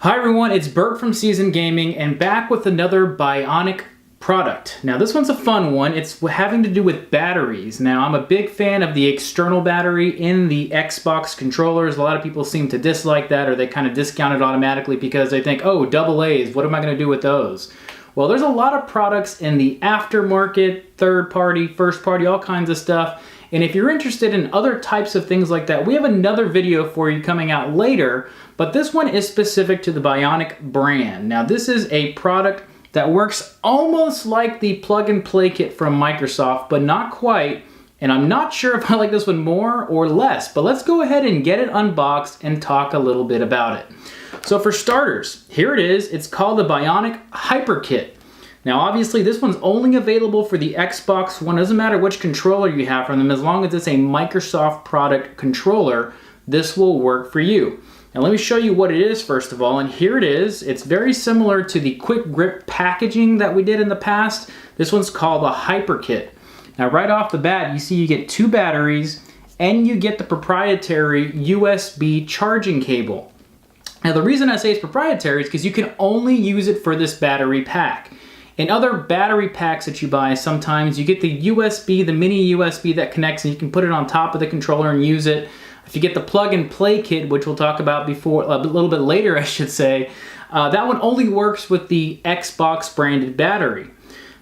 Hi everyone, it's Bert from Seasoned Gaming and back with another Bionik product. Now this one's a fun one. It's having to do with batteries. Now I'm a big fan of the external battery in the Xbox controllers. A lot of people seem to dislike that, or they kind of discount it automatically because they think, oh, AA's, what am I going to do with those? Well, there's a lot of products in the aftermarket, third party, first party, all kinds of stuff. And if you're interested in other types of things like that, we have another video for you coming out later, but this one is specific to the Bionik brand. Now this is a product that works almost like the plug and play kit from Microsoft, but not quite. And I'm not sure if I like this one more or less, but let's go ahead and get it unboxed and talk a little bit about it. So for starters, here it is. It's called the Bionik Hyper Kit. Now obviously this one's only available for the Xbox One. It doesn't matter which controller you have from them, as long as it's a Microsoft product controller, this will work for you. Now let me show you what it is first of all, and here it is. It's very similar to the quick grip packaging that we did in the past. This one's called a Hyper Kit. Now right off the bat, you see you get 2 batteries and you get the proprietary USB charging cable. Now the reason I say it's proprietary is because you can only use it for this battery pack. In other battery packs that you buy, sometimes you get the USB, the mini USB that connects and you can put it on top of the controller and use it. If you get the plug and play kit, which we'll talk about before, a little bit later I should say, that one only works with the Xbox branded battery.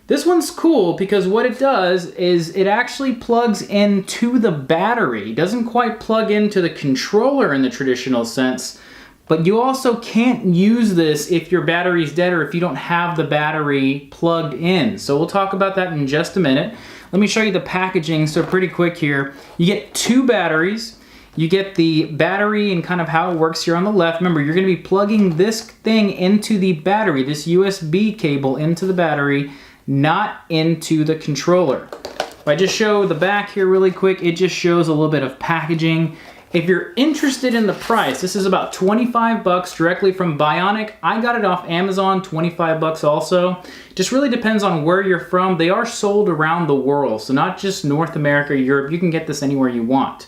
This one's cool because what it does is it actually plugs into the battery. It doesn't quite plug into the controller in the traditional sense, but you also can't use this if your battery's dead or if you don't have the battery plugged in. So we'll talk about that in just a minute. Let me show you the packaging, so pretty quick here. You get 2 batteries. You get the battery and kind of how it works here on the left. Remember, you're going to be plugging this thing into the battery, this USB cable into the battery, not into the controller. If I just show the back here really quick, it just shows a little bit of packaging. If you're interested in the price, this is about 25 bucks directly from Bionik. I got it off Amazon, 25 bucks also. Just really depends on where you're from. They are sold around the world, so not just North America, Europe. You can get this anywhere you want.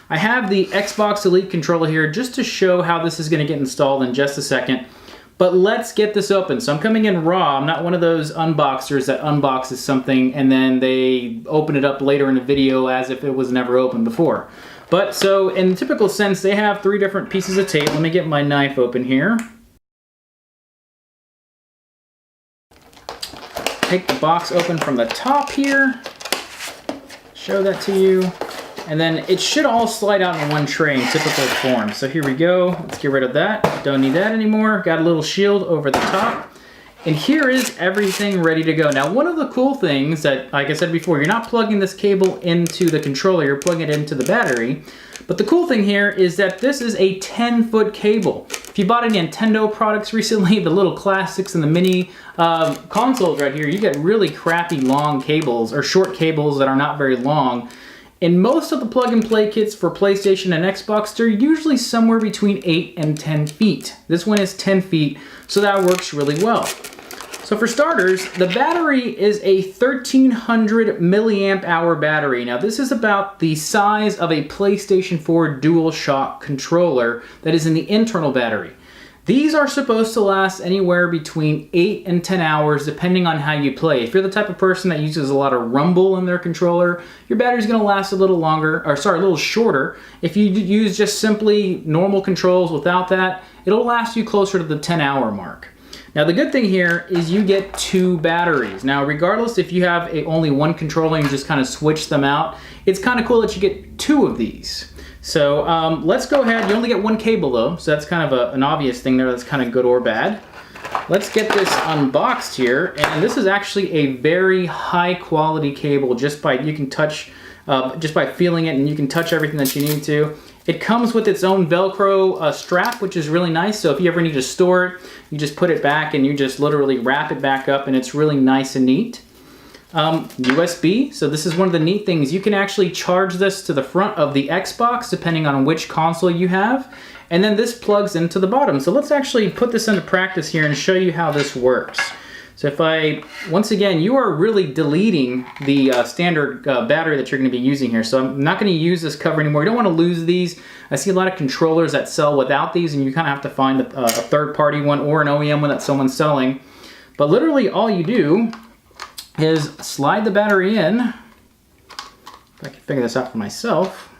I have the Xbox Elite controller here just to show how this is going to get installed in just a second. But let's get this open. So I'm coming in raw. I'm not one of those unboxers that unboxes something and then they open it up later in the video as if it was never opened before. But so in the typical sense, they have 3 different pieces of tape. Let me get my knife open here. Take the box open from the top here. Show that to you. And then it should all slide out in one tray in typical form. So here we go. Let's get rid of that. Don't need that anymore. Got a little shield over the top. And here is everything ready to go. Now, one of the cool things that, like I said before, you're not plugging this cable into the controller, you're plugging it into the battery. But the cool thing here is that this is a 10-foot cable. If you bought any Nintendo products recently, the little classics and the mini consoles right here, you get really crappy long cables or short cables that are not very long. In most of the plug and play kits for PlayStation and Xbox, they're usually somewhere between 8 and 10 feet. This one is 10 feet, so that works really well. So for starters, the battery is a 1300 milliamp hour battery. Now this is about the size of a PlayStation 4 DualShock controller that is in the internal battery. These are supposed to last anywhere between 8 and 10 hours depending on how you play. If you're the type of person that uses a lot of rumble in their controller, your battery's going to last a little longer, or sorry, a little shorter. If you use just simply normal controls without that, it'll last you closer to the 10-hour mark. Now the good thing here is you get 2 batteries. Now regardless if you have only one controller and you just kind of switch them out, it's kind of cool that you get 2 of these. So let's go ahead. You only get 1 cable though, so that's kind of an obvious thing there that's kind of good or bad. Let's get this unboxed here, and this is actually a very high quality cable just by feeling it, and you can touch everything that you need to. It comes with its own Velcro strap, which is really nice. So if you ever need to store it, you just put it back and you just literally wrap it back up, and it's really nice and neat. USB, so this is one of the neat things. You can actually charge this to the front of the Xbox depending on which console you have, and then this plugs into the bottom. So let's actually put this into practice here and show you how this works. So if once again, you are really deleting the standard battery that you're going to be using here. So I'm not going to use this cover anymore. You don't want to lose these. I see a lot of controllers that sell without these, and you kind of have to find a third-party one or an OEM one that someone's selling. But literally all you do is slide the battery in. If I can figure this out for myself.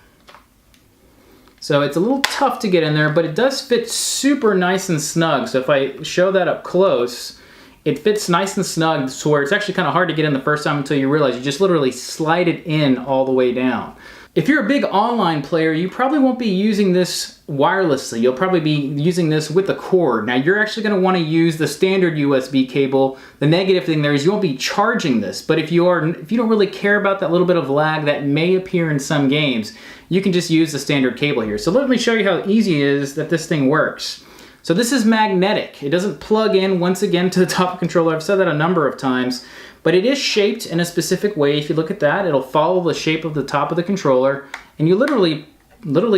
So it's a little tough to get in there, but it does fit super nice and snug. So if I show that up close, it fits nice and snug to where it's actually kind of hard to get in the first time until you realize you just literally slide it in all the way down. If you're a big online player, you probably won't be using this wirelessly. You'll probably be using this with a cord. Now you're actually going to want to use the standard USB cable. The negative thing there is you won't be charging this, but if you don't really care about that little bit of lag that may appear in some games, you can just use the standard cable here. So let me show you how easy it is that this thing works. So this is magnetic. It doesn't plug in once again to the top of the controller. I've said that a number of times, but it is shaped in a specific way. If you look at that, it'll follow the shape of the top of the controller, and you literally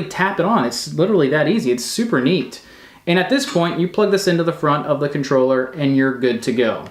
tap it on. It's literally that easy. It's super neat. And at this point, you plug this into the front of the controller and you're good to go.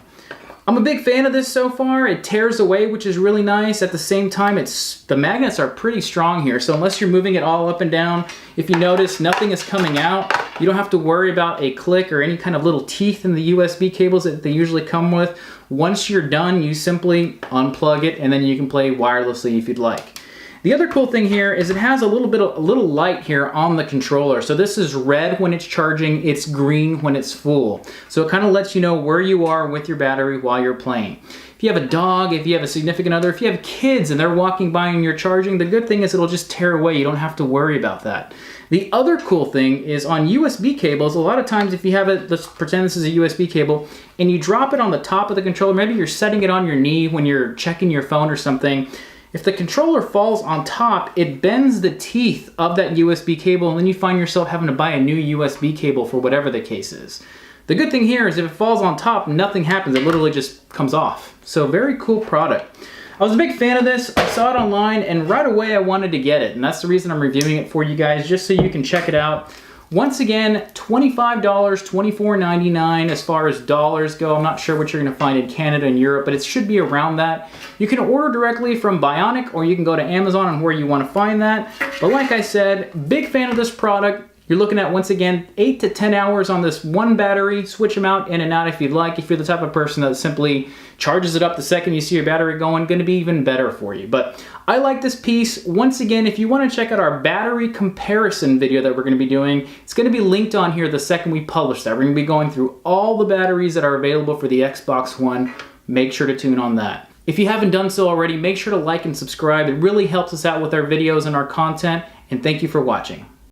I'm a big fan of this so far. It tears away, which is really nice. At the same time, the magnets are pretty strong here. So unless you're moving it all up and down, if you notice, nothing is coming out. You don't have to worry about a click or any kind of little teeth in the USB cables that they usually come with. Once you're done, you simply unplug it and then you can play wirelessly if you'd like. The other cool thing here is it has a little light here on the controller. So this is red when it's charging, it's green when it's full. So it kind of lets you know where you are with your battery while you're playing. If you have a dog, if you have a significant other, if you have kids and they're walking by and you're charging, the good thing is it'll just tear away. You don't have to worry about that. The other cool thing is on USB cables, a lot of times if you have it, let's pretend this is a USB cable, and you drop it on the top of the controller, maybe you're setting it on your knee when you're checking your phone or something, if the controller falls on top, it bends the teeth of that USB cable, and then you find yourself having to buy a new USB cable for whatever the case is. The good thing here is if it falls on top, nothing happens. It literally just comes off. So very cool product. I was a big fan of this. I saw it online, and right away I wanted to get it, and that's the reason I'm reviewing it for you guys, just so you can check it out. Once again, $25, $24.99 as far as dollars go. I'm not sure what you're going to find in Canada and Europe, but it should be around that. You can order directly from Bionik, or you can go to Amazon and where you want to find that. But like I said, big fan of this product. You're looking at, once again, 8 to 10 hours on this one battery. Switch them out in and out if you'd like. If you're the type of person that simply charges it up the second you see your battery going, going to be even better for you. But I like this piece. Once again, if you want to check out our battery comparison video that we're going to be doing, it's going to be linked on here the second we publish that. We're going to be going through all the batteries that are available for the Xbox One. Make sure to tune on that. If you haven't done so already, make sure to like and subscribe. It really helps us out with our videos and our content. And thank you for watching.